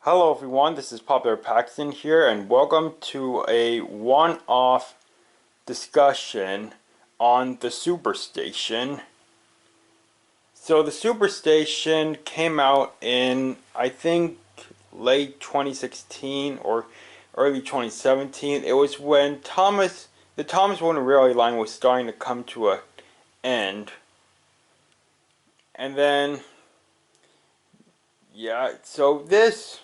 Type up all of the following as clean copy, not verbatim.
Hello everyone, this is Popular Paxton here, and welcome to a one-off discussion on the Superstation. So the Superstation came out in, I think, late 2016 or early 2017. It was when the Thomas Warner Railway line was starting to come to an end. And then, so this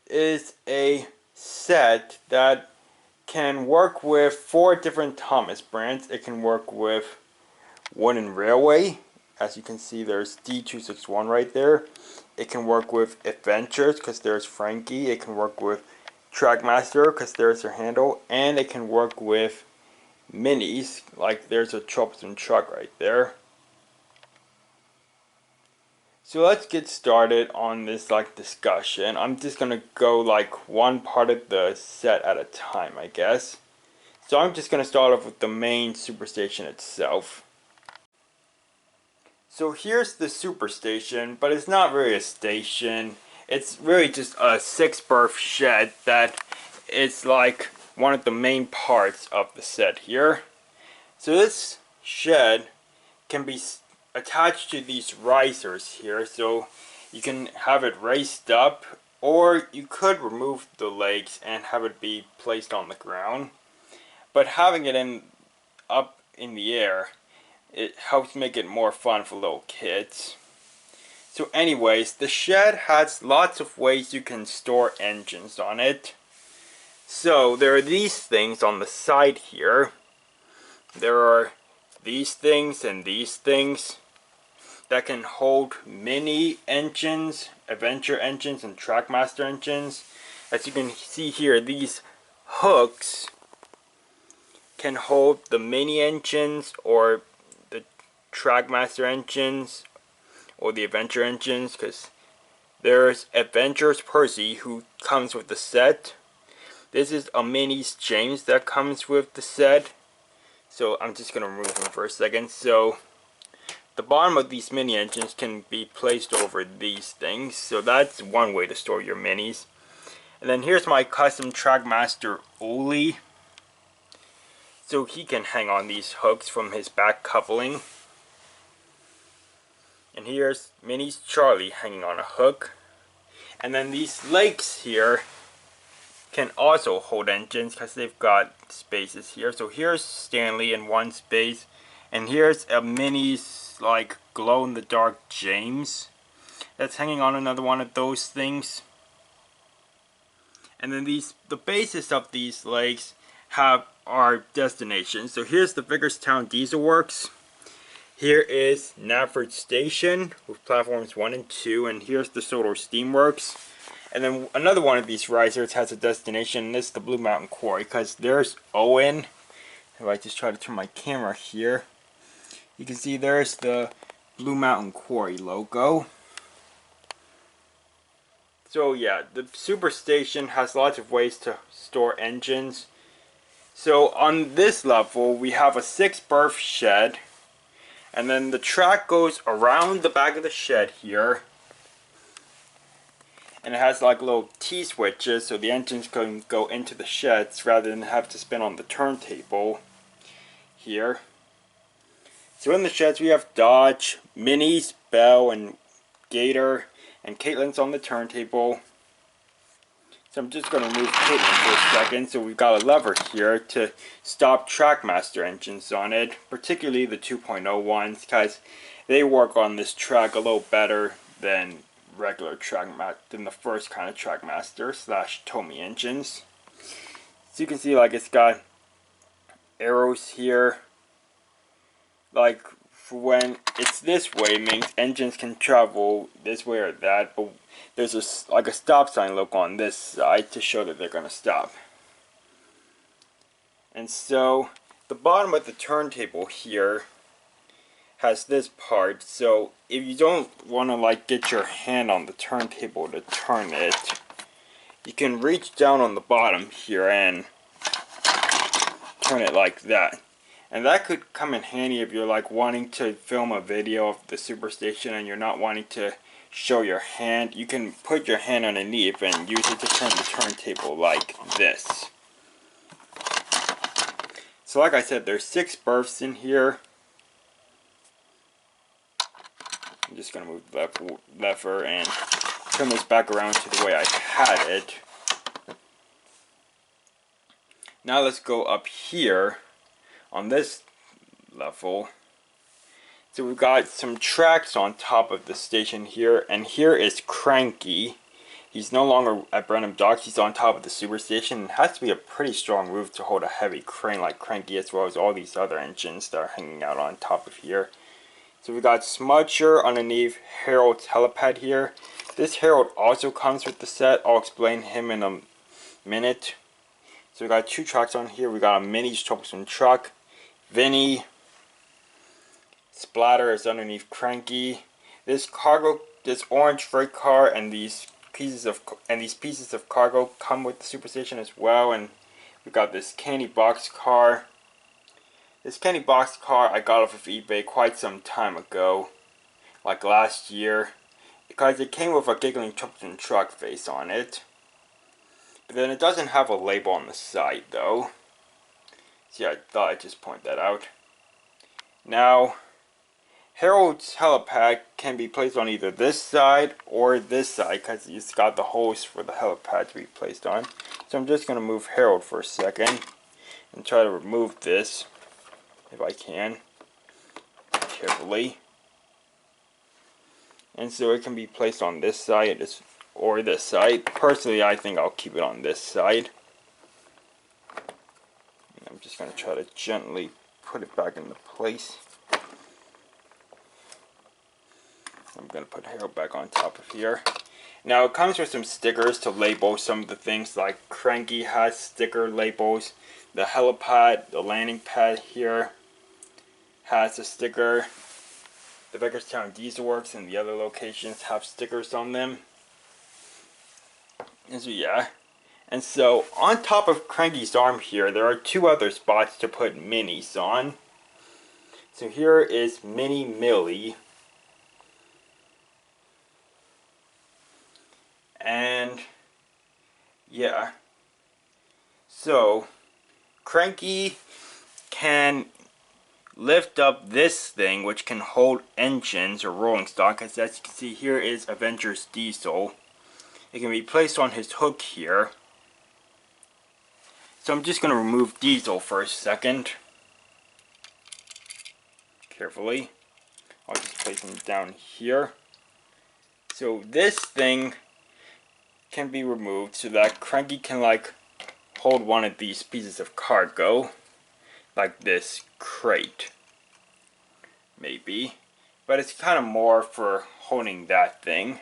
is a set that can work with 4 different Thomas brands. It can work with Wooden Railway. As you can see, there's D261 right there. It can work with Adventures because there's Frankie. It can work with Trackmaster because there's their handle. And it can work with minis, like there's a troublesome truck right there. So let's get started on this discussion. I'm just gonna go one part of the set at a time, I guess. So I'm just gonna start off with the main Superstation itself. So here's the Superstation, but it's not really a station. It's really just a 6-berth shed that is like one of the main parts of the set here. So this shed can be attached to these risers here, so you can have it raised up, or you could remove the legs and have it be placed on the ground. But having it up in the air, it helps make it more fun for little kids. So anyways, the shed has lots of ways you can store engines on it. So there are these things on the side here. There are these things and these things that can hold mini engines, adventure engines, and Trackmaster engines. As you can see here, these hooks can hold the mini engines or the Trackmaster engines or the adventure engines, because there's Adventures Percy who comes with the set. This is a minis James that comes with the set. So I'm just going to remove them for a second. So the bottom of these mini engines can be placed over these things. So that's one way to store your minis. And then here's my custom Trackmaster Oli. So he can hang on these hooks from his back coupling. And here's Minis Charlie hanging on a hook. And then these legs here can also hold engines because they've got spaces here. So here's Stanley in one space, and here's a minis glow-in-the-dark James that's hanging on another one of those things. And then the basis of these legs are destinations. So here's the Vicarstown Diesel Works. Here is Knapford Station with platforms 1 and 2, and here's the Sodor Steamworks. And then another one of these risers has a destination, and this is the Blue Mountain Quarry, because there's Owen. If I just try to turn my camera here, you can see there's the Blue Mountain Quarry logo. So yeah, the Superstation has lots of ways to store engines. So on this level, we have a 6-berth shed, and then the track goes around the back of the shed here. And it has little T-switches, so the engines can go into the sheds rather than have to spin on the turntable here. So in the sheds we have Dodge, Minis, Bell, and Gator, and Caitlin's on the turntable. So I'm just going to remove Caitlin for a second. So we've got a lever here to stop Trackmaster engines on it, particularly the 2.0 ones, because they work on this track a little better than regular than the first kind of Trackmaster / Tomy engines. So you can see it's got arrows here. For when it's this way, it means engines can travel this way or that, but there's a stop sign logo on this side to show that they're going to stop. And so the bottom of the turntable here has this part, so if you don't want to get your hand on the turntable to turn it, you can reach down on the bottom here and turn it like that. And that could come in handy if you're wanting to film a video of the Superstation and you're not wanting to show your hand, you can put your hand underneath and use it to turn the turntable like this. So like I said, there's 6 berths in here. I'm just going to move the lever and turn this back around to the way I had it. Now let's go up here on this level. So we've got some tracks on top of the station here, and here is Cranky. He's no longer at Brenham Docks, he's on top of the superstation. It has to be a pretty strong roof to hold a heavy crane like Cranky, as well as all these other engines that are hanging out on top of here. So we've got Smudger underneath Harold's helipad here. This Harold also comes with the set. I'll explain him in a minute. So we got 2 trucks on here. We got a mini troublesome truck. Vinny. Splatter is underneath Cranky. This orange freight car and these pieces of cargo come with the superstation as well. And we got this candy box car. This candy box car I got off of eBay quite some time ago, like last year, because it came with a giggling Trumpton truck face on it. But then it doesn't have a label on the side though. See, I thought I'd just point that out. Now, Harold's helipad can be placed on either this side or this side, because it's got the holes for the helipad to be placed on. So I'm just going to move Harold for a second and try to remove this, if I can, carefully. And so it can be placed on this side or this side. Personally, I think I'll keep it on this side. And I'm just going to try to gently put it back into place. I'm going to put Harold back on top of here. Now it comes with some stickers to label some of the things, like Cranky has sticker labels. The helipad, the landing pad here has a sticker. The Beckerstown Diesel Works and the other locations have stickers on them. And so yeah. And so on top of Cranky's arm here, there are 2 other spots to put minis on. So here is Mini Millie. And yeah, so Cranky can lift up this thing, which can hold engines or rolling stock, as you can see here is Avengers Diesel. It can be placed on his hook here. So I'm just going to remove Diesel for a second. Carefully. I'll just place him down here. So this thing can be removed so that Cranky can like hold one of these pieces of cargo, like this crate, maybe, but it's kind of more for holding that thing.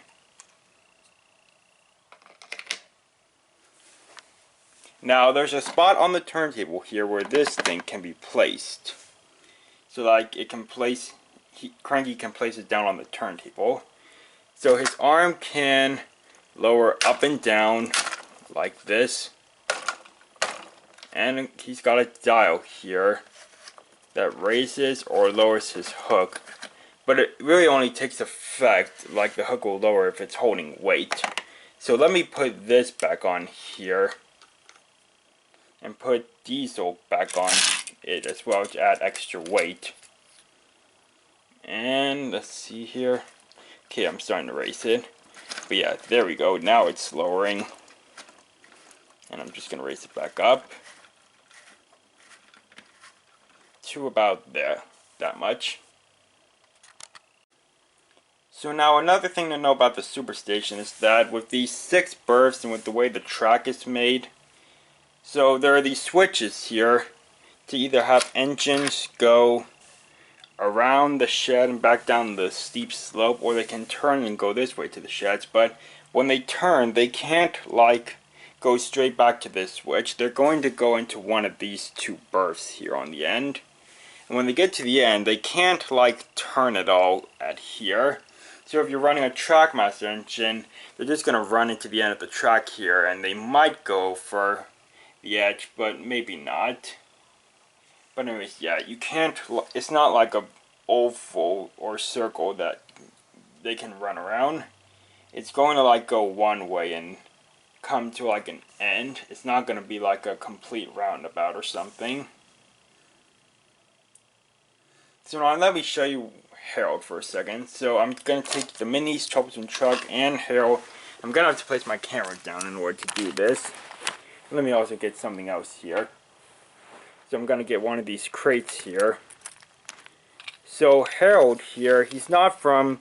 Now there's a spot on the turntable here where this thing can be placed, so like it can place, Cranky can place it down on the turntable, so his arm can lower up and down like this, and he's got a dial here that raises or lowers his hook, but it really only takes effect, like the hook will lower if it's holding weight. So let me put this back on here and put Diesel back on it as well to add extra weight. And let's see here. Okay, I'm starting to raise it. But yeah, there we go. Now it's lowering. And I'm just going to raise it back up to about there, that much. So now another thing to know about the superstation is that with these 6 berths and with the way the track is made, so there are these switches here to either have engines go around the shed and back down the steep slope, or they can turn and go this way to the sheds. But when they turn, they can't like go straight back to this switch. They're going to go into one of these 2 berths here on the end. And when they get to the end, they can't like turn it all at here. So if you're running a Trackmaster engine, they're just going to run into the end of the track here, and they might go for the edge, but maybe not. But anyways, yeah, you can't, it's not like a oval or circle that they can run around. it's going to like go one way and come to like an end. It's not going to be like a complete roundabout or something. So now let me show you Harold for a second. So I'm going to take the minis, troublesome truck, and Harold. I'm going to have to place my camera down in order to do this. Let me also get something else here. So I'm going to get one of these crates here. So Harold here, he's not from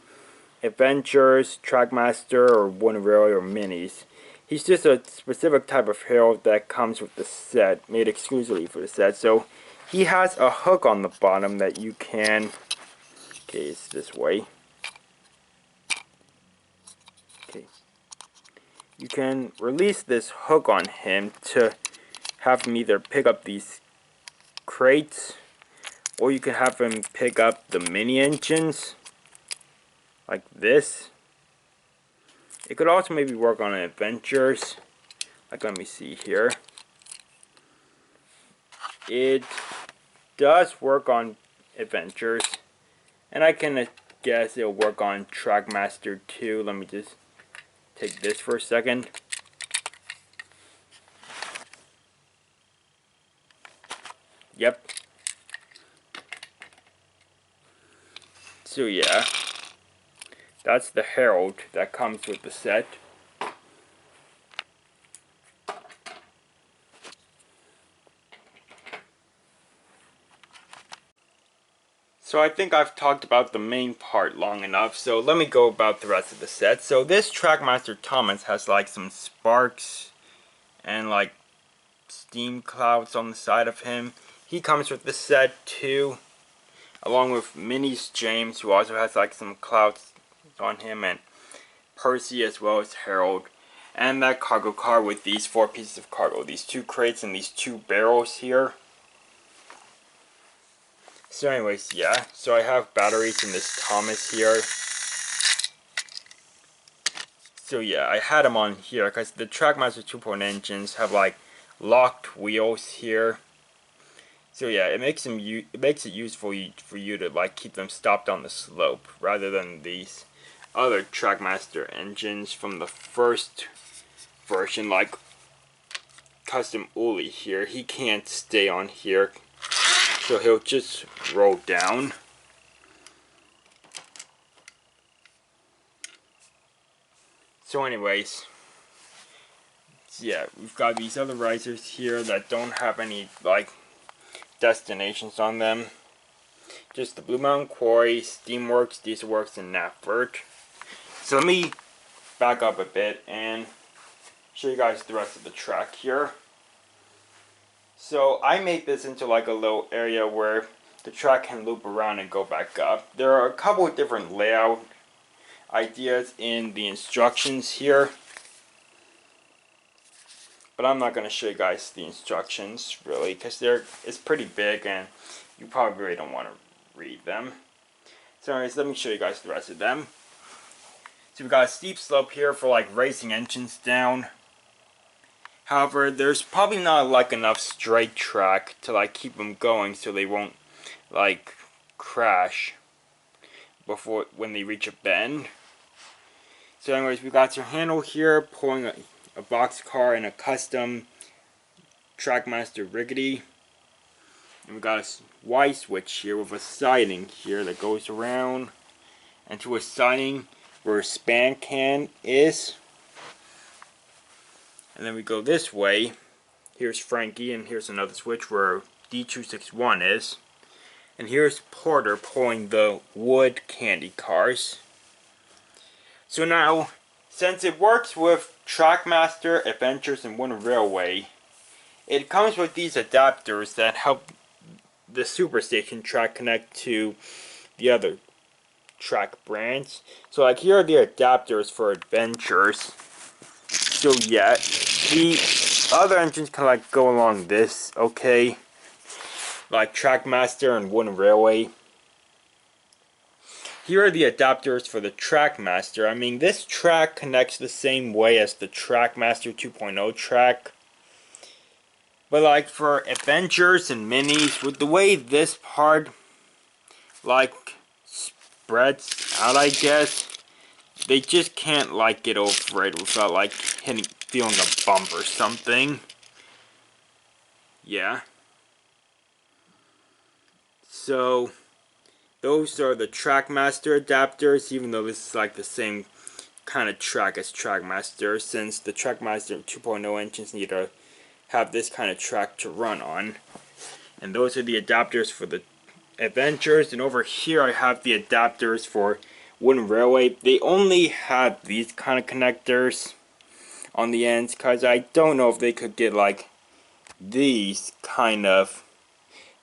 Adventures, Trackmaster, or Wooden Railway, or Minis. He's just a specific type of Harold that comes with the set, made exclusively for the set. So he has a hook on the bottom that you can, okay, it's this way. Okay. You can release this hook on him to have him either pick up these crates, or you can have him pick up the mini engines, like this. It could also maybe work on Adventures. Like, let me see here. It does work on Adventures, and I can guess it'll work on Trackmaster too. Let me just take this for a second. Yep. So yeah, that's the Harold that comes with the set. So I think I've talked about the main part long enough, so let me go about the rest of the set. So this Trackmaster Thomas has like some sparks and like steam clouds on the side of him. He comes with the set too, along with Minis James, who also has like some clouds on him, and Percy as well as Harold. And that cargo car with these 4 pieces of cargo, these 2 crates and these 2 barrels here. So anyways, yeah, so I have batteries in this Thomas here. So yeah, I had them on here because the Trackmaster 2.0 engines have like locked wheels here. So yeah, it makes it useful for you to like keep them stopped on the slope rather than these other Trackmaster engines from the first version, like Custom Uli here. He can't stay on here, so he'll just roll down. So anyways, yeah, we've got these other risers here that don't have any like destinations on them. Just the Blue Mountain Quarry, Steamworks, Dieselworks, and Knapford. So let me back up a bit and show you guys the rest of the track here. So I made this into like a little area where the track can loop around and go back up. There are a couple of different layout ideas in the instructions here, but I'm not going to show you guys the instructions really because it's pretty big and you probably really don't want to read them. So anyways, let me show you guys the rest of them. So we've got a steep slope here for like racing engines down. However, there's probably not like enough straight track to like keep them going so they won't like crash when they reach a bend. So anyways, we've got your handle here pulling a box car and a custom Trackmaster Rickety. And we've got a Y switch here with a siding here that goes around and to a siding where a span can is. And then we go this way. Here's Frankie, and here's another switch where D261 is. And here's Porter pulling the wood candy cars. So now, since it works with Trackmaster, Adventures, and Wooden Railway, it comes with these adapters that help the Superstation track connect to the other track brands. So like here are the adapters for Adventures. So yeah, the other engines can like go along this, okay? Like Trackmaster and Wooden Railway. Here are the adapters for the Trackmaster. I mean, this track connects the same way as the Trackmaster 2.0 track. But like for Adventures and Minis, with the way this part like spreads out, I guess, they just can't like get over it without like feeling a bump or something. Yeah. So those are the Trackmaster adapters, even though this is like the same kind of track as Trackmaster, since the Trackmaster 2.0 engines need to have this kind of track to run on. And those are the adapters for the Adventures, and over here I have the adapters for Wooden Railway. They only have these kind of connectors on the ends, because I don't know if they could get like these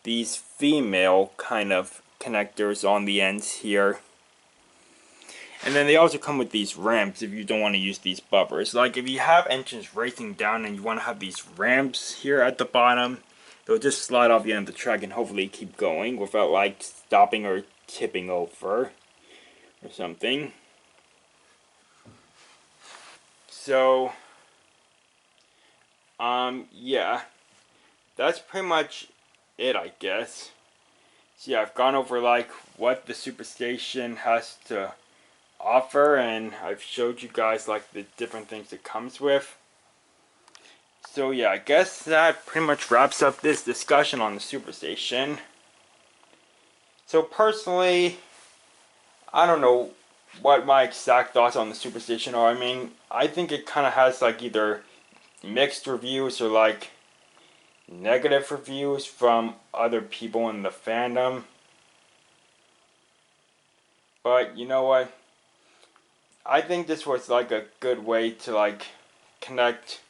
female kind of connectors on the ends here. And then they also come with these ramps if you don't want to use these buffers. Like if you have engines racing down and you want to have these ramps here at the bottom, they'll just slide off the end of the track and hopefully keep going without like stopping or tipping over or something. So, yeah, that's pretty much it, I guess. So yeah, I've gone over like what the Superstation has to offer, and I've showed you guys like the different things it comes with. So yeah, I guess that pretty much wraps up this discussion on the Superstation. So personally, I don't know what my exact thoughts on the Superstation are. I mean, I think it kind of has like either mixed reviews or like negative reviews from other people in the fandom. But you know what? I think this was like a good way to like connect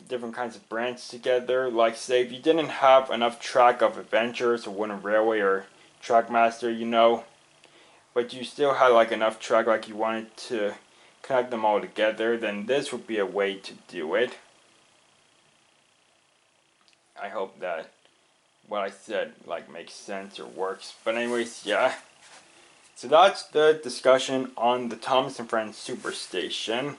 different kinds of brands together. Like say if you didn't have enough track of Adventures or Wooden Railway or Trackmaster, you know, but you still had like enough track like you wanted to connect them all together, then this would be a way to do it. I hope that what I said like makes sense or works. But anyways, yeah. So that's the discussion on the Thomas & Friends Superstation.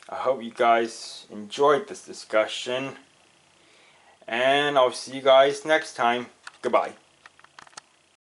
I hope you guys enjoyed this discussion. And I'll see you guys next time. Goodbye.